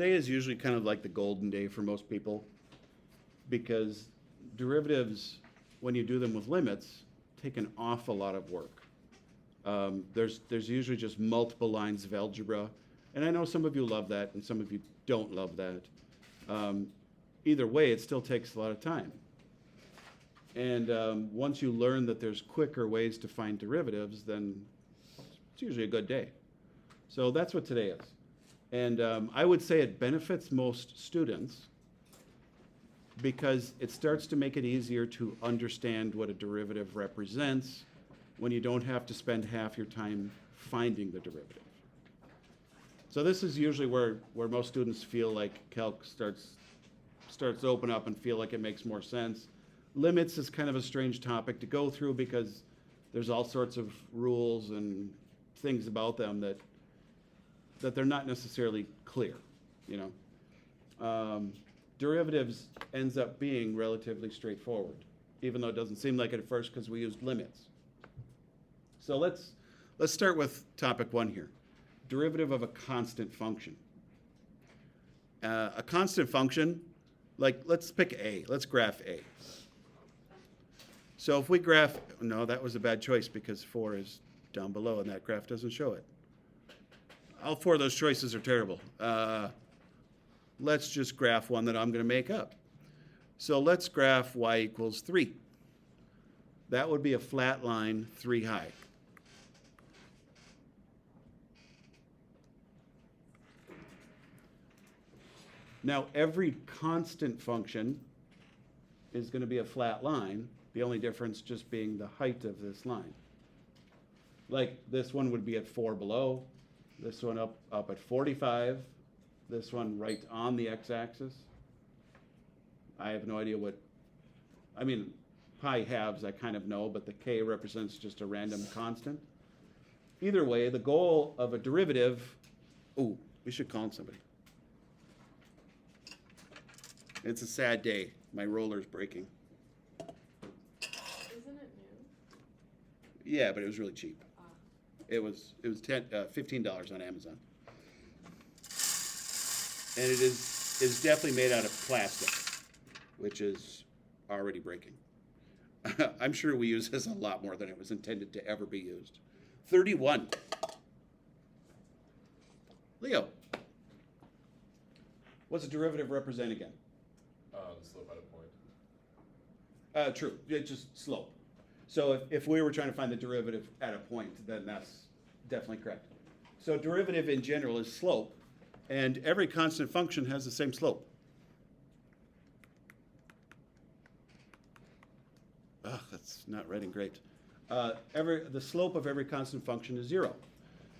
Today is usually kind of like the golden day for most people because derivatives, when you do them with limits, take an awful lot of work. There's usually just multiple lines of algebra, and I know some of you love that and some of you don't love that. Either way, it still takes a lot of time. And once you learn that there's quicker ways to find derivatives, then it's usually a good day. So that's what today is. And I would say it benefits most students because it starts to make it easier to understand what a derivative represents when you don't have to spend half your time finding the derivative. So this is usually where most students feel like calc starts to open up and feel like it makes more sense. Limits is kind of a strange topic to go through because there's all sorts of rules and things about them that they're not necessarily clear, you know. Derivatives ends up being relatively straightforward, even though it doesn't seem like it at first because we used limits. So let's start with topic one here. Derivative of a constant function. A constant function, like let's pick A. Let's graph A. So if we graph, no, that was a bad choice because 4 is down below and that graph doesn't show it. All 4 of those choices are terrible. Let's just graph one that I'm going to make up. So let's graph y equals 3. That would be a flat line 3 high. Now, every constant function is going to be a flat line, the only difference just being the height of this line. Like this one would be at 4 below, this one up at 45, this one right on the x-axis. I have no idea I mean, pi halves I kind of know, but the k represents just a random constant. Either way, the goal of a derivative, we should call somebody. It's a sad day. My roller's breaking. Isn't it new? Yeah, but it was really cheap. It was $15 on Amazon. And it is definitely made out of plastic, which is already breaking. I'm sure we use this a lot more than it was intended to ever be used. 31. Leo. What's a derivative represent again? The slope at a point. True. It's just slope. So if we were trying to find the derivative at a point, then that's definitely correct. So derivative in general is slope, and every constant function has the same slope. That's not writing great. The slope of every constant function is 0.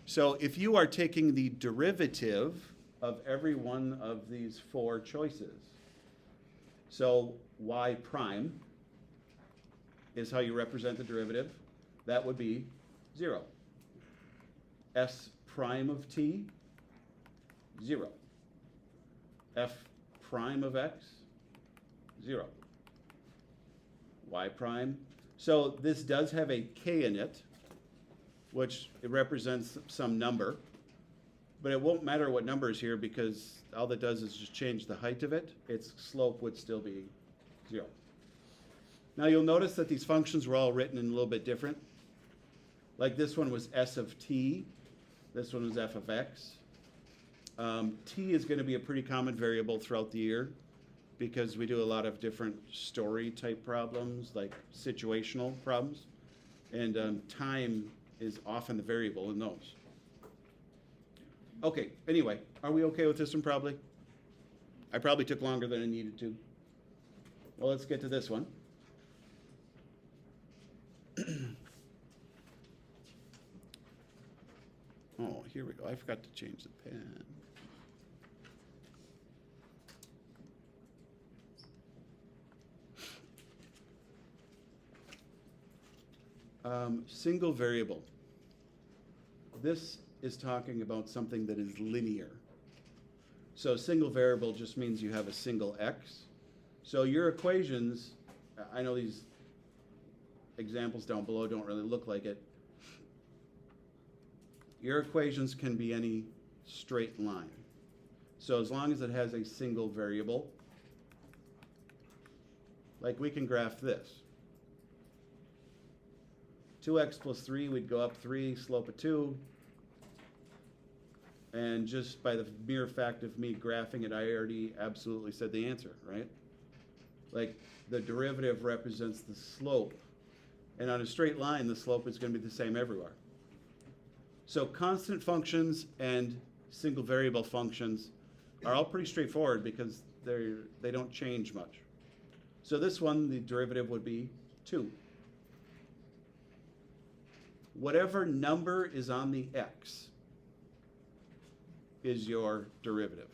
So if you are taking the derivative of every one of these 4 choices, so y prime is how you represent the derivative. That would be 0. S prime of t, 0. F prime of x, 0. Y prime. So this does have a k in it, which it represents some number. But it won't matter what number is here because all that does is just change the height of it. Its slope would still be 0. Now you'll notice that these functions were all written in a little bit different. Like this one was s of t. This one was f of x. T is going to be a pretty common variable throughout the year because we do a lot of different story type problems, like situational problems. And time is often the variable in those. Okay, anyway, are we okay with this one probably? I probably took longer than I needed to. Well, let's get to this one. Oh, here we go. I forgot to change the pen. Single variable. This is talking about something that is linear. So single variable just means you have a single x. So your equations, I know these examples down below don't really look like it. Your equations can be any straight line. So as long as it has a single variable, like we can graph this. 2x plus 3, we'd go up 3, slope of 2. And just by the mere fact of me graphing it, I already absolutely said the answer, right? Like, the derivative represents the slope. And on a straight line, the slope is going to be the same everywhere. So constant functions and single variable functions are all pretty straightforward because they don't change much. So this one, the derivative would be 2. Whatever number is on the x is your derivative.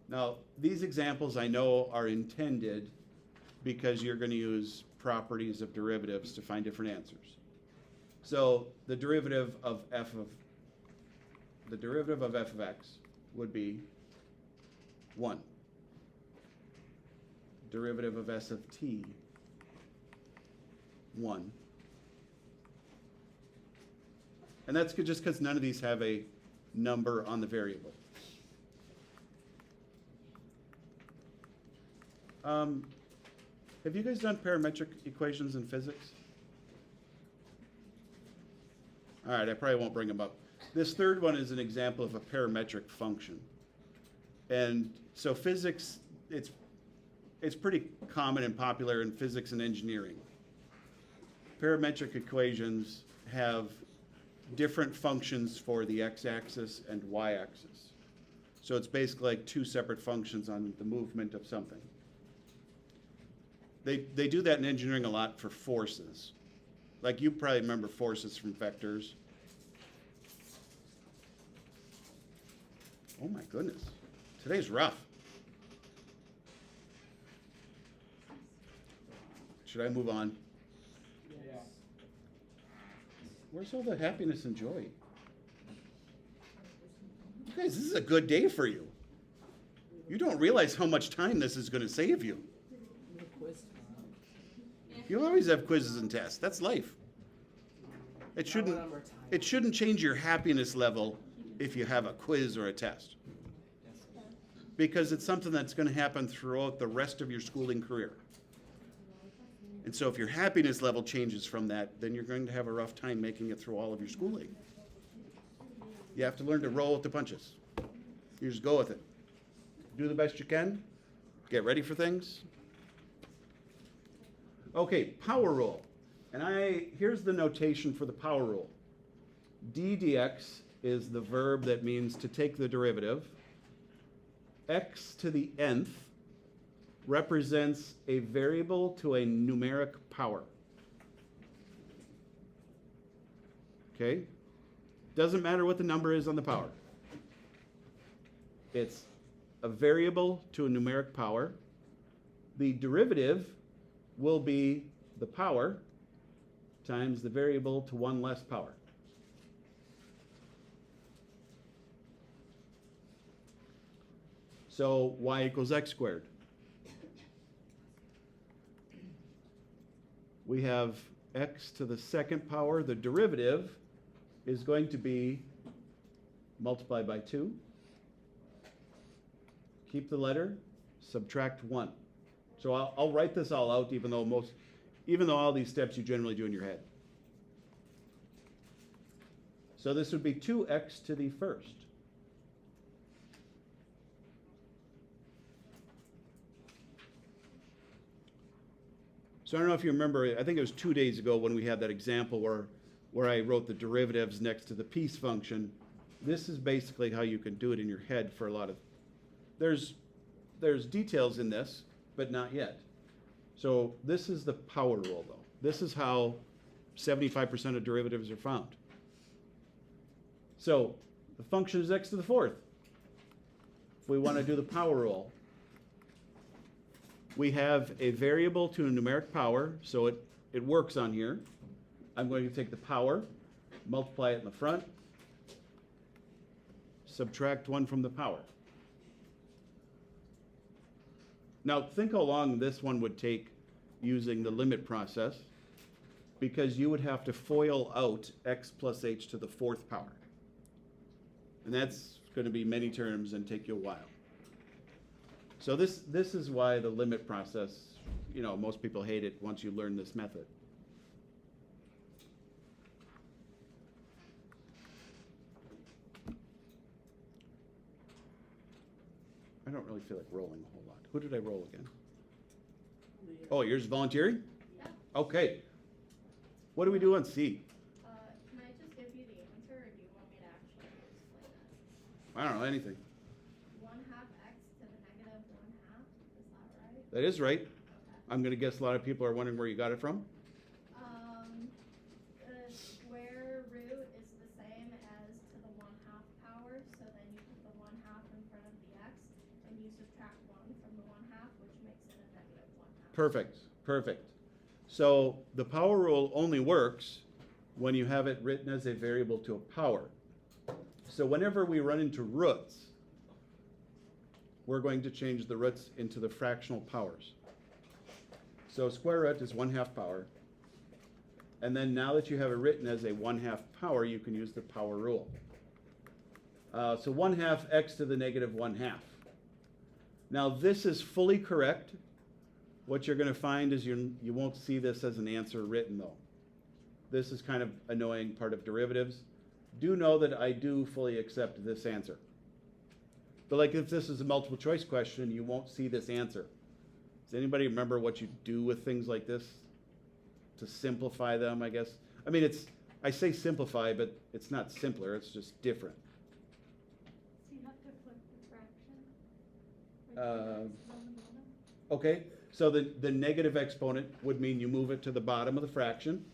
Now, these examples I know are intended because you're going to use properties of derivatives to find different answers. So the derivative of f of x would be 1. Derivative of s of t, 1. And that's just because none of these have a number on the variable. Have you guys done parametric equations in physics? All right, I probably won't bring them up. This third one is an example of a parametric function. And so physics, it's pretty common and popular in physics and engineering. Parametric equations have different functions for the x-axis and y-axis. So it's basically like two separate functions on the movement of something. They do that in engineering a lot for forces. Like you probably remember forces from vectors. Oh my goodness, today's rough. Should I move on? Yes. Where's all the happiness and joy? You guys, this is a good day for you. You don't realize how much time this is going to save you. No quiz tomorrow. You always have quizzes and tests. That's life. It Not when I'm retired. shouldn't change your happiness level if you have a quiz or a test. Because it's something that's going to happen throughout the rest of your schooling career. And so if your happiness level changes from that, then you're going to have a rough time making it through all of your schooling. You have to learn to roll with the punches. You just go with it. Do the best you can. Get ready for things. Okay, power rule. And here's the notation for the power rule. d dx is the verb that means to take the derivative. X to the nth represents a variable to a numeric power. Okay? Doesn't matter what the number is on the power. It's a variable to a numeric power. The derivative will be the power times the variable to one less power. So y equals x squared. We have x to the second power. The derivative is going to be multiplied by 2. Keep the letter, subtract 1. So I'll write this all out even though all these steps you generally do in your head. So this would be 2x to the first. So I don't know if you remember, I think it was 2 days ago when we had that example where I wrote the derivatives next to the piece function. This is basically how you can do it in your head for a lot of, there's details in this, but not yet. So this is the power rule though. This is how 75% of derivatives are found. So the function is x to the fourth. If we want to do the power rule, we have a variable to a numeric power, so it works on here. I'm going to take the power, multiply it in the front, subtract 1 from the power. Now think how long this one would take using the limit process, because you would have to FOIL out x plus h to the fourth power. And that's gonna be many terms and take you a while. So this is why the limit process, you know, most people hate it once you learn this method. I don't really feel like rolling a whole lot. Who did I roll again? Leah. Oh, yours is volunteering? Yeah. Okay. What do we do on C? Can I just give you the answer, or do you want me to actually explain it? I don't know, anything. 1/2 x to the negative 1/2, is that right? That is right. Okay. I'm gonna guess a lot of people are wondering where you got it from. The square root is the same as to the 1/2 power, so then you put the 1/2 in front of the x, and you subtract 1 from the 1/2, which makes it a negative 1/2. Perfect, perfect. So the power rule only works when you have it written as a variable to a power. So whenever we run into roots, we're going to change the roots into the fractional powers. So square root is 1/2 power. And then now that you have it written as a 1/2 power, you can use the power rule. So 1/2 x to the negative 1/2. Now this is fully correct. What you're going to find is you won't see this as an answer written though. This is kind of annoying part of derivatives. Do know that I do fully accept this answer. But like if this is a multiple choice question, you won't see this answer. Does anybody remember what you do with things like this? To simplify them, I guess. I mean, I say simplify, but it's not simpler, it's just different. So you have to flip the fraction? Okay, so the negative exponent would mean you move it to the bottom of the fraction.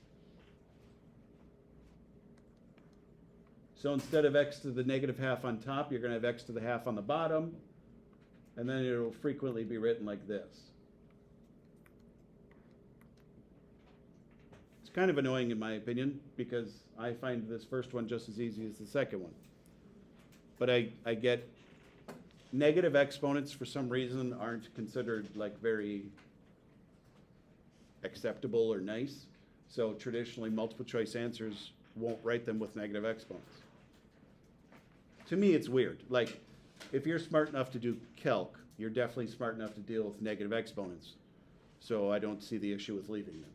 So instead of x to the negative 1/2 on top, you're gonna have x to the 1/2 on the bottom, and then it'll frequently be written like this. It's kind of annoying in my opinion, because I find this first one just as easy as the second one. But I get negative exponents for some reason aren't considered like very acceptable or nice. So traditionally multiple choice answers won't write them with negative exponents. To me, it's weird. Like, if you're smart enough to do calc, you're definitely smart enough to deal with negative exponents. So I don't see the issue with leaving them.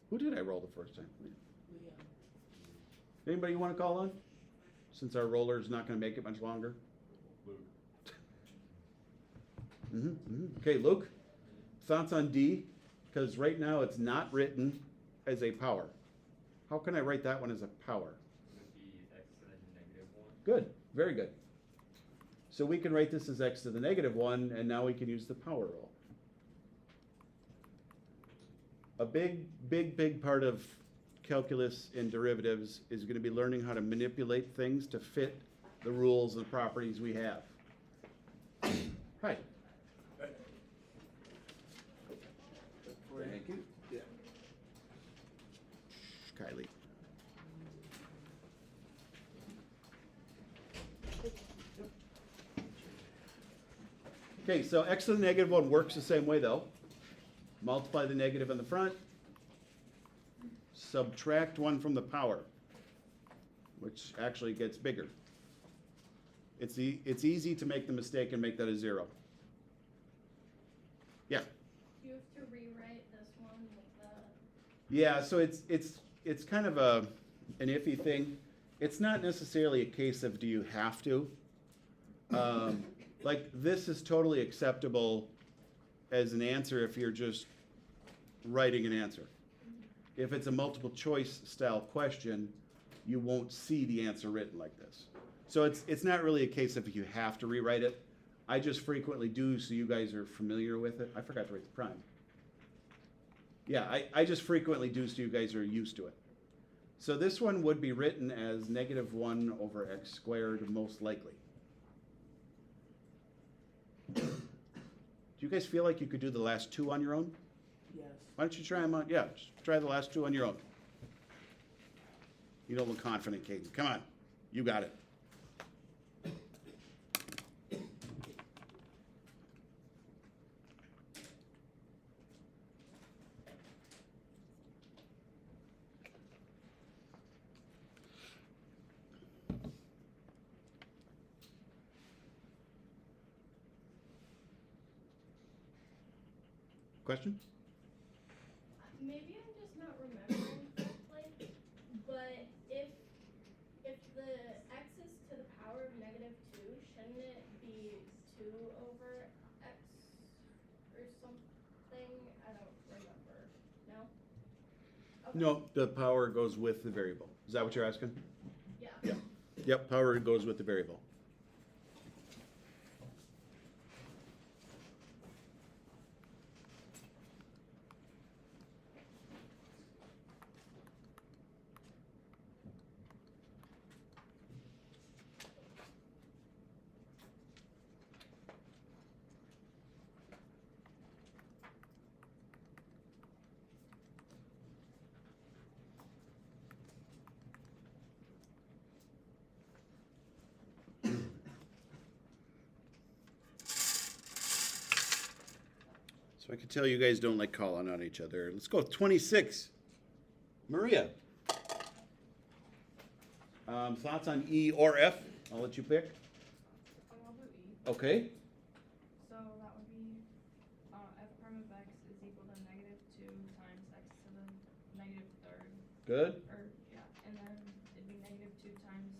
Who did I roll the first time? Leah. Anybody you want to call on? Since our roller's not going to make it much longer. Luke. Okay, Luke, thoughts on D? Because right now it's not written as a power. How can I write that one as a power? Would be x to the negative 1. Good, very good. So we can write this as x to the negative 1, and now we can use the power rule. A big part of calculus and derivatives is going to be learning how to manipulate things to fit the rules and properties we have. Hi. Thank you. Yeah. Kylie. Okay, so x to the negative 1 works the same way though. Multiply the negative in the front, subtract 1 from the power, which actually gets bigger. It's easy to make the mistake and make that a 0. Yeah. Do you have to rewrite this one with the? Yeah, so it's kind of an iffy thing. It's not necessarily a case of do you have to. Like this is totally acceptable as an answer if you're just writing an answer. If it's a multiple choice style question, you won't see the answer written like this. So it's not really a case of you have to rewrite it. I just frequently do so you guys are familiar with it. I forgot to write the prime. Yeah, I just frequently do so you guys are used to it. So this one would be written as negative 1 over x squared most likely. Do you guys feel like you could do the last 2 on your own? Yes. Why don't you try them on? Yeah, just try the last 2 on your own. You don't look confident, Caden. Come on, you got it. Question? Maybe I'm just not remembering correctly, but if the x is to the power of -2, shouldn't it be 2 over x or something? I don't remember. No? Okay. No, the power goes with the variable. Is that what you're asking? Yeah. Yeah. Yep, power goes with the variable. So I can tell you guys don't like calling on each other. Let's go with 26. Maria. Thoughts on E or F? I'll let you pick. I'll do E. Okay. So that would be f prime of x is equal to -2 times x to the -3rd. Good. Or yeah, and then it'd be -2 times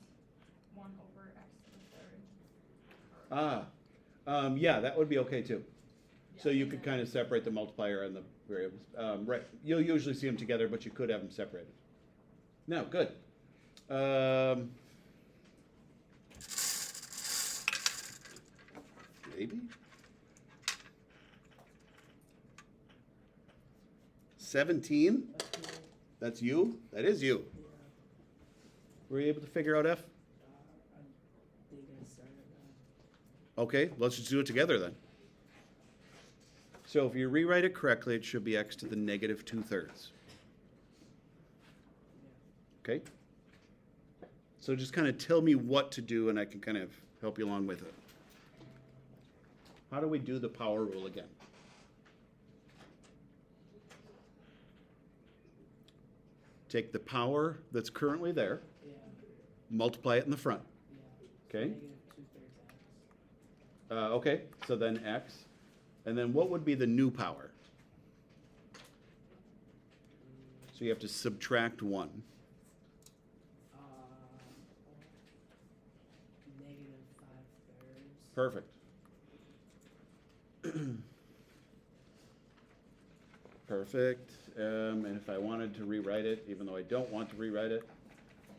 1 over x to the 3rd. Yeah, that would be okay too. So Yeah, you and could then- kind of separate the multiplier and the variables. Right. You'll usually see them together, but you could have them separated. No, good. Maybe. 17? That's That's me. you? That is you. Yeah. Were you able to figure out F? I think I started that. Okay, let's just do it together then. So if you rewrite it correctly, it should be x to the -2/3. Okay? So just kind of tell me what to do and I can kind of help you along with it. How do we do the power rule again? Take the power that's currently there, Yeah. multiply it in the front. Yeah. Okay? -2/3 x. Okay, so then x. And then what would be the new power? So you have to subtract 1. -5/3. Perfect. Perfect. And if I wanted to rewrite it, even though I don't want to rewrite it,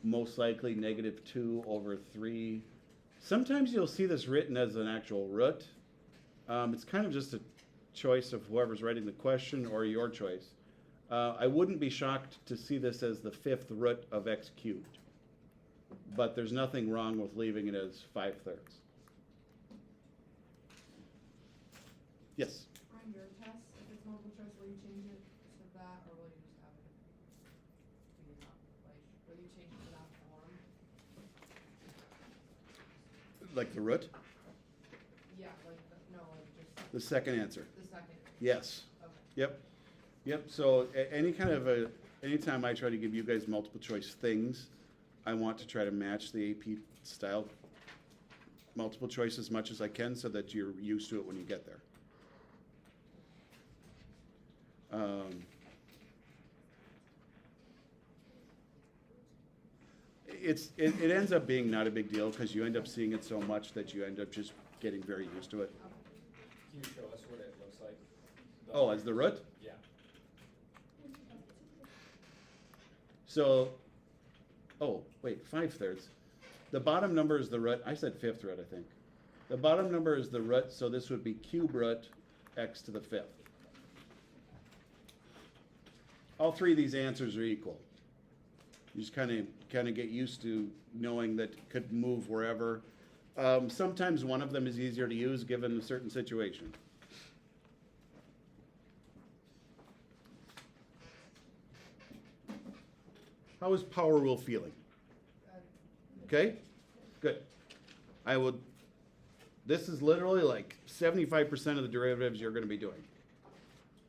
most likely -2 over 3. Sometimes you'll see this written as an actual root. It's kind of just a choice of whoever's writing the question or your choice. I wouldn't be shocked to see this as the 5th root of x cubed. But there's nothing wrong with leaving it as 5/3. Yes? On your test, if it's multiple choice, will you change it to that, or will you just have it be not, like, will you change it to that form? Like the root? Yeah, like, no, like, just The second answer. the second, Yes. okay. Yep. Yep. So anytime I try to give you guys multiple choice things, I want to try to match the AP style multiple choice as much as I can so that you're used to it when you get there. It ends up being not a big deal because you end up seeing it so much that you end up just getting very used to it. Can you show us what it looks like? Oh, as the root? Yeah. So, oh, wait, 5/3. The bottom number is the root. I said 5th root, I think. The bottom number is the root, so this would be cube root x to the 5th. All three of these answers are equal. You just kind of get used to knowing that it could move wherever. Sometimes one of them is easier to use given a certain situation. How is power rule feeling? Okay, good. This is literally like 75% of the derivatives you're going to be doing.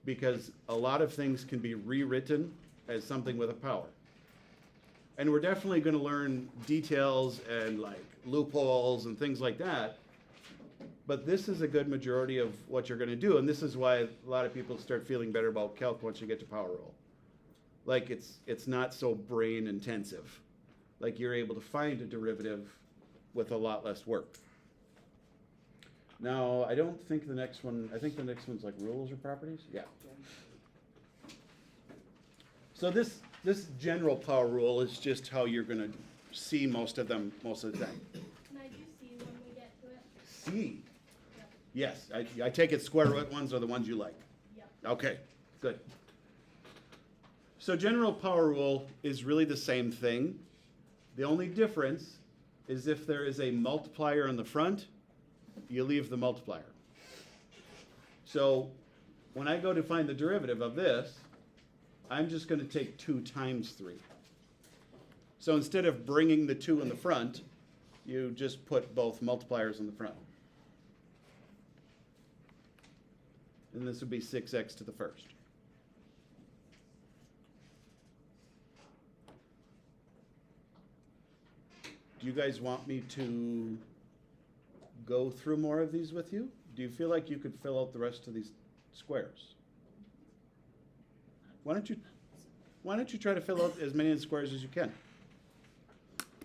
Because a lot of things can be rewritten as something with a power. And we're definitely going to learn details and like loopholes and things like that. But this is a good majority of what you're gonna do, and this is why a lot of people start feeling better about calc once you get to power rule. Like, it's not so brain intensive. Like, you're able to find a derivative with a lot less work. Now, I don't think the next one, I think the next one's like rules or properties, yeah. So this general power rule is just how you're gonna see most of them most of the time. Can I do C when we get to it? C, Yep. yes, I take it square root ones are the ones you like. Yep. Okay, good. So general power rule is really the same thing. The only difference is if there is a multiplier in the front, you leave the multiplier. So when I go to find the derivative of this, I'm just going to take 2 times 3. So instead of bringing the 2 in the front, you just put both multipliers in the front. And this would be 6x to the first. Do you guys want me to go through more of these with you? Do you feel like you could fill out the rest of these squares? Why don't you try to fill out as many of the squares as you can?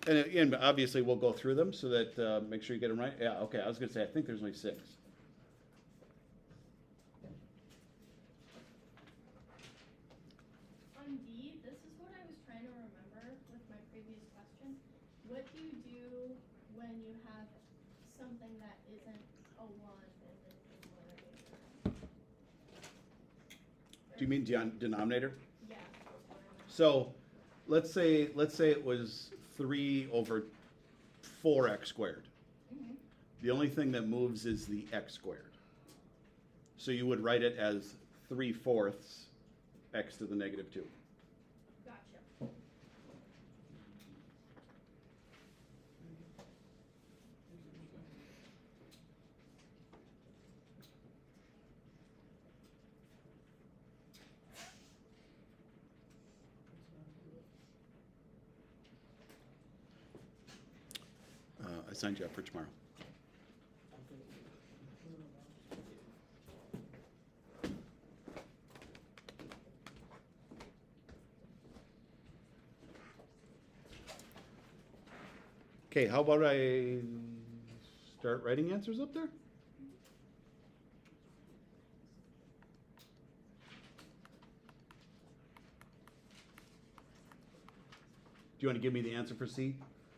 And again, obviously we'll go through them so that make sure you get them right. Yeah, okay. I was gonna say I think there's only 6. On D, this is what I was trying to remember with my previous question. What do you do when you have something that isn't a 1 in the numerator? Do you mean denominator? Yeah, that's what I meant. So let's say it was 3 over 4x squared. Mhm. The only thing that moves is the x squared. So you would write it as 3/4 x to the negative 2. Gotcha. I signed you up for tomorrow. Okay, how about I start writing answers up there? Do you want to give me the answer for C?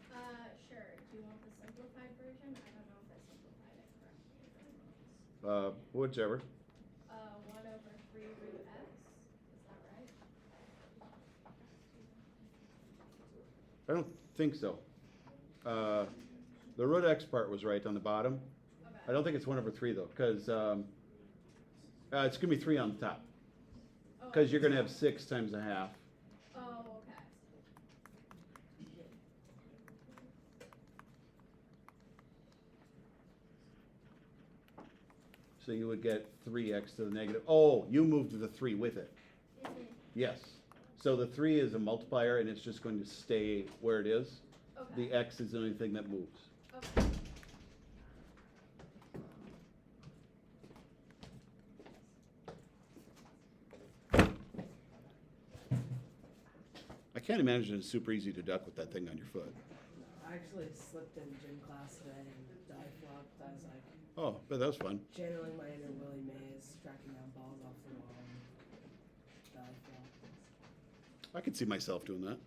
Sure. Do you want the simplified version? I don't know if I simplified it correctly. Whichever. 1 over 3 root x. Is that right? I don't think so. The root x part was right on the bottom. Okay. I don't think it's 1 over 3 though, because it's gonna be 3 on the top. Oh, Because you're gonna have 6 times a half. Oh, okay. So you would get 3x to the negative. Oh, you moved the 3 with it. Mhm. Yes. So the 3 is a multiplier and it's just going to stay where it is. Okay. The x is the only thing that moves. Okay. I can't imagine it's super easy to duck with that thing on your foot. I actually slipped in gym class today and dive flopped. I was like Oh, but that was fun. channeling my inner Willie Mays, tracking down balls off the wall and dive flopped. I could see myself doing that.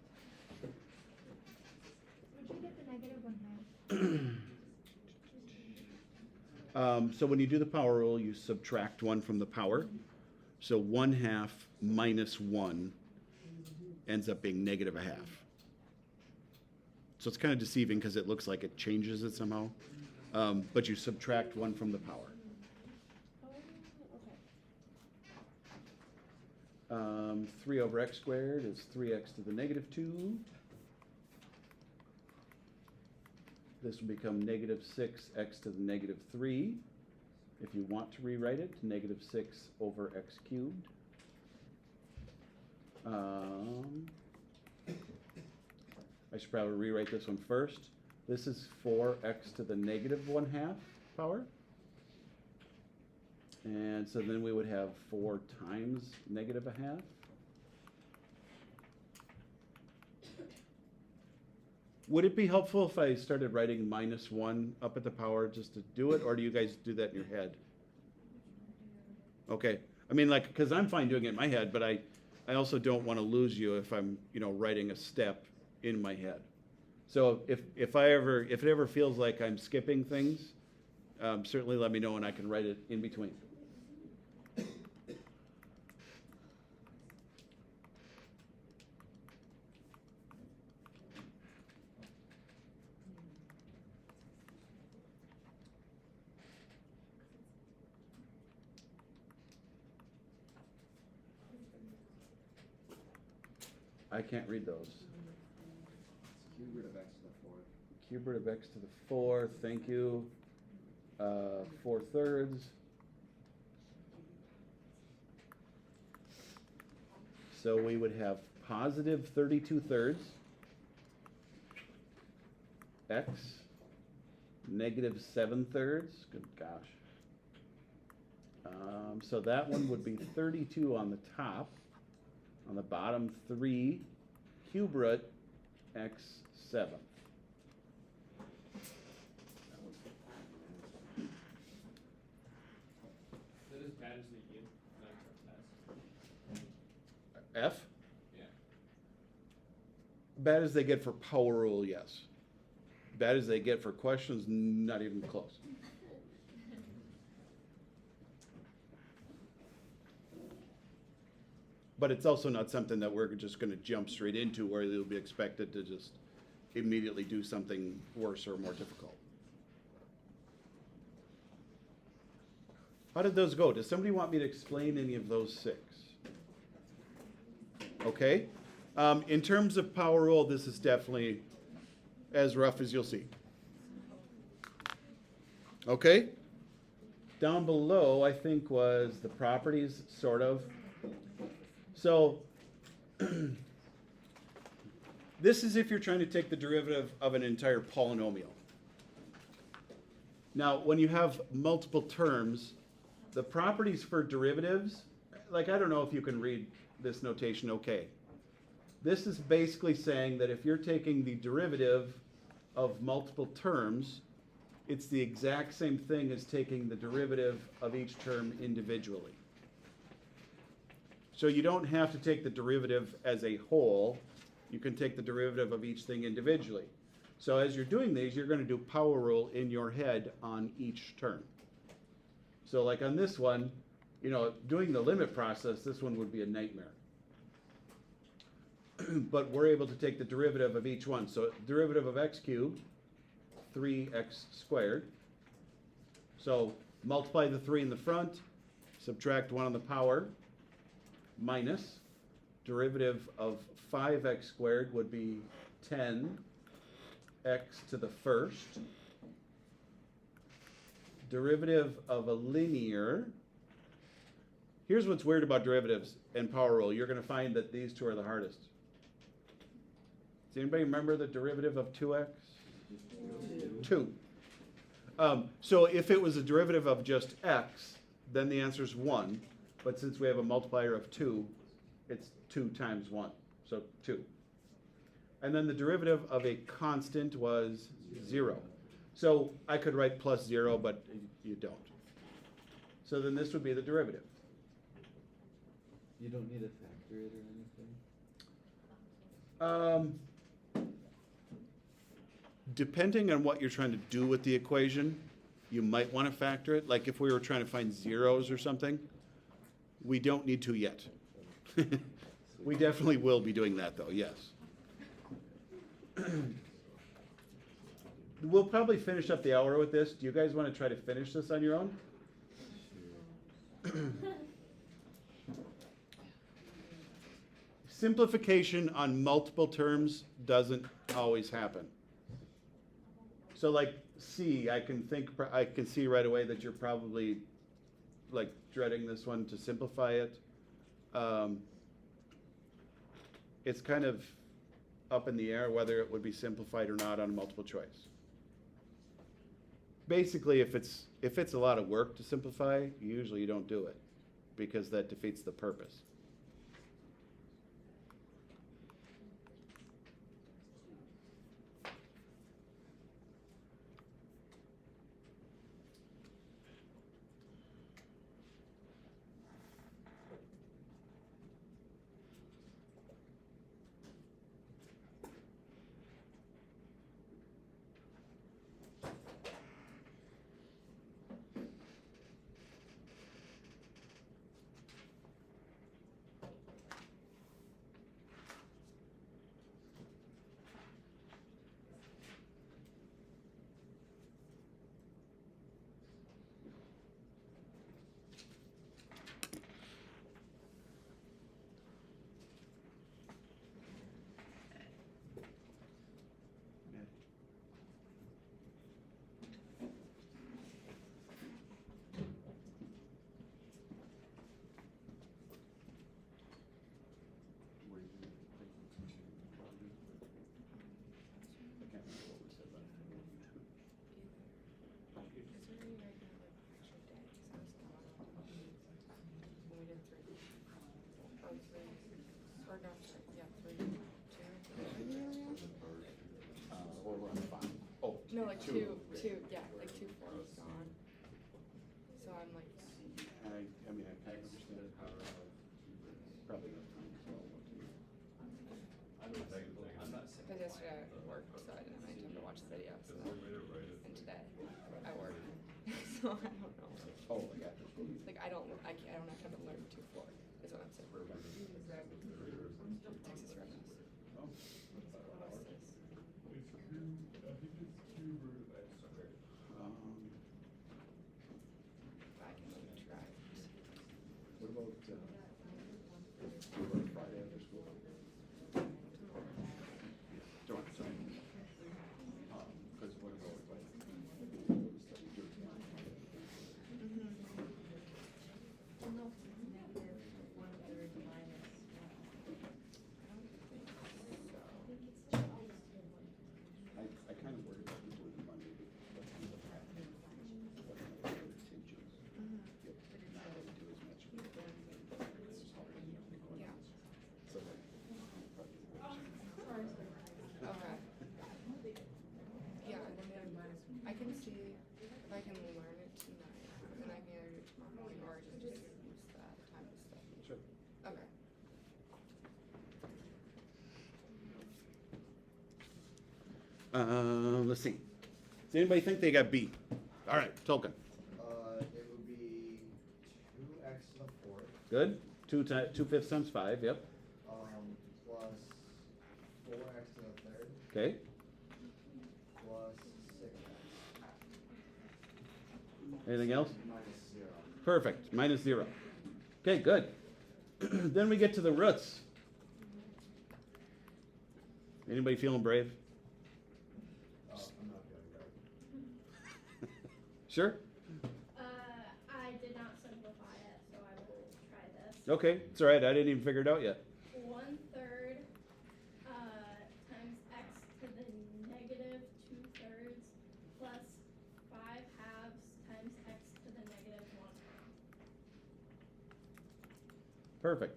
Would you get the negative 1/2? So when you do the power rule, you subtract 1 from the power. So 1/2 minus 1 ends up being negative 1/2. So it's kind of deceiving because it looks like it changes it somehow. But you subtract 1 from the power. Okay. 3 over x squared is 3x to the negative 2. This will become negative 6x to the negative 3. If you want to rewrite it, negative 6 over x cubed. I should probably rewrite this one first. This is 4x to the negative 1/2 power. And so then we would have 4 times negative a half. Would it be helpful if I started writing -1 up at the power just to do it, or do you guys do that in your head? Okay, I mean, like, because I'm fine doing it in my head, but I also don't want to lose you if I'm, writing a step in my head. So if it ever feels like I'm skipping things, certainly let me know and I can write it in between. I can't read those. Cube root of x to the fourth. Cube root of x to the 4th, thank you. 4/3. So we would have positive 32/3 x, negative 7/3, good gosh. So that one would be 32 on the top. On the bottom 3, cube root x 7. That is bad as they get, not test. F? Yeah. Bad as they get for power rule, yes. Bad as they get for questions, not even close. But it's also not something that we're just going to jump straight into where they'll be expected to just immediately do something worse or more difficult. How did those go? Does somebody want me to explain any of those 6? Okay. In terms of power rule, this is definitely as rough as you'll see. Okay. Down below, I think, was the properties, sort of. So, this is if you're trying to take the derivative of an entire polynomial. Now, when you have multiple terms, the properties for derivatives, like, I don't know if you can read this notation okay. This is basically saying that if you're taking the derivative of multiple terms, it's the exact same thing as taking the derivative of each term individually. So you don't have to take the derivative as a whole. You can take the derivative of each thing individually. So as you're doing these, you're going to do power rule in your head on each term. So like on this one, doing the limit process, this one would be a nightmare. But we're able to take the derivative of each one. So derivative of x cubed, 3x squared. So multiply the 3 in the front, subtract 1 on the power, minus derivative of 5x squared would be 10x to the first. Derivative of a linear. Here's what's weird about derivatives and power rule. You're going to find that these two are the hardest. Does anybody remember the derivative of 2x? 2. So if it was a derivative of just x, then the answer is 1. But since we have a multiplier of 2, it's 2 times 1, so 2. And then the derivative of a constant was 0. So I could write plus 0, but you don't. So then this would be the derivative. You don't need to factor it or anything? Depending on what you're trying to do with the equation, you might want to factor it. Like if we were trying to find zeros or something, we don't need to yet. We definitely will be doing that though, yes. We'll probably finish up the hour with this. Do you guys want to try to finish this on your own? Simplification on multiple terms doesn't always happen. So like C, I can see right away that you're probably like dreading this one to simplify it. It's kind of up in the air whether it would be simplified or not on multiple choice. basically, if it's a lot of work to simplify, usually you don't do it, because that defeats the purpose. No, like two, yeah, like 2, 4 is gone. So I'm like, I mean, I kind of understand it. Probably enough time as well. I'm not saying. because yesterday I worked, so I didn't have any time to watch the video, so and today I work, so I don't know. Oh, I got this. Like I don't have time to learn 2, 4, is what I'm saying. Texas Roadhouse. Oh. I can like try. What about, do you work Friday after school? Don't, sorry. Because what about, like, study do it tomorrow? I kind of worry about people in Monday, but kind of intentions. Yep, not really do as much. It's just hard to pick one. Yeah. So like, Okay. Yeah, and then I can see if I can learn it tonight, and I can either do it tomorrow morning or just use that time to study. sure. Okay. Let's see. Does anybody think they got B? All right, Tolkien. It would be 2x to the fourth, Good. 2/5 times 5. Yep. plus 4x to the third, Okay. plus 6x. Anything else? Minus 0. Perfect. Minus 0. Okay, good. Then we get to the roots. Anybody feeling brave? I'm not feeling right. Sure. I did not simplify it, so I will try this. Okay, it's all right. I didn't even figure it out yet. 1/3 times x to the negative 2/3 plus 5/2 times x to the negative 1/2. Perfect.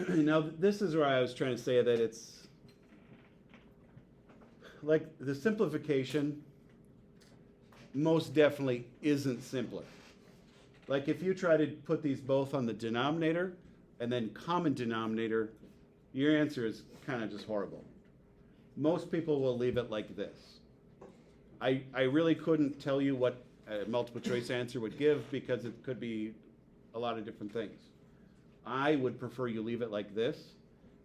Now, this is where I was trying to say that it's like the simplification most definitely isn't simpler. Like if you try to put these both on the denominator and then common denominator, your answer is kind of just horrible. Most people will leave it like this. I really couldn't tell you what a multiple choice answer would give because it could be a lot of different things. I would prefer you leave it like this,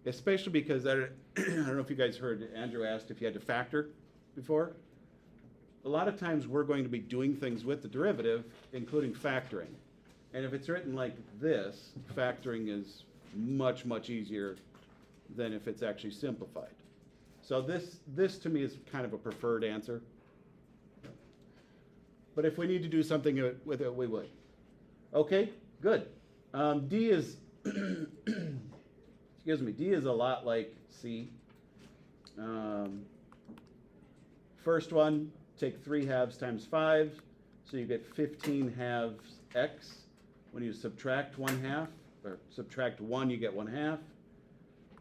especially because I don't know if you guys heard, Andrew asked if you had to factor before. A lot of times we're going to be doing things with the derivative, including factoring. And if it's written like this, factoring is much, much easier than if it's actually simplified. So this to me is kind of a preferred answer. But if we need to do something with it, we would. Okay, good. D is, excuse me, D is a lot like C. First one, take 3 halves times 5, so you get 15 halves x. When you subtract 1 half, or subtract 1, you get 1 half.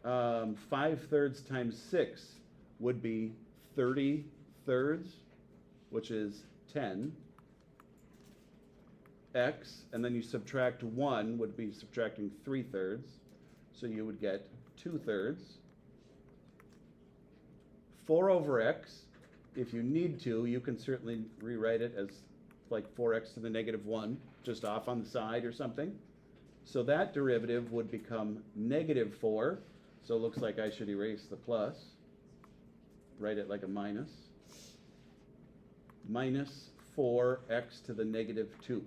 5 thirds times 6 would be 30 thirds, which is 10 x, and then you subtract 1 would be subtracting 3 thirds, so you would get 2 thirds. 4 over x, if you need to, you can certainly rewrite it as like 4x to the negative 1, just off on the side or something. So that derivative would become negative 4, so it looks like I should erase the plus, write it like a minus. Minus 4x to the negative 2.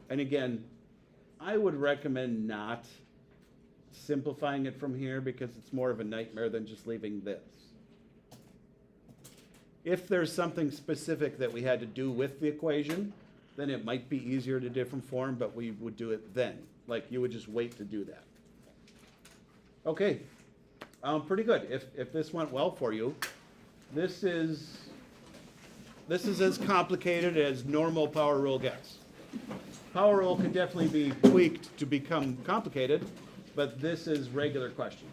And again, I would recommend not simplifying it from here because it's more of a nightmare than just leaving this. If there's something specific that we had to do with the equation, then it might be easier to different form, but we would do it then. Like you would just wait to do that. Okay, pretty good. If this went well for you, this is as complicated as normal power rule gets. Power rule can definitely be tweaked to become complicated, but this is regular questions.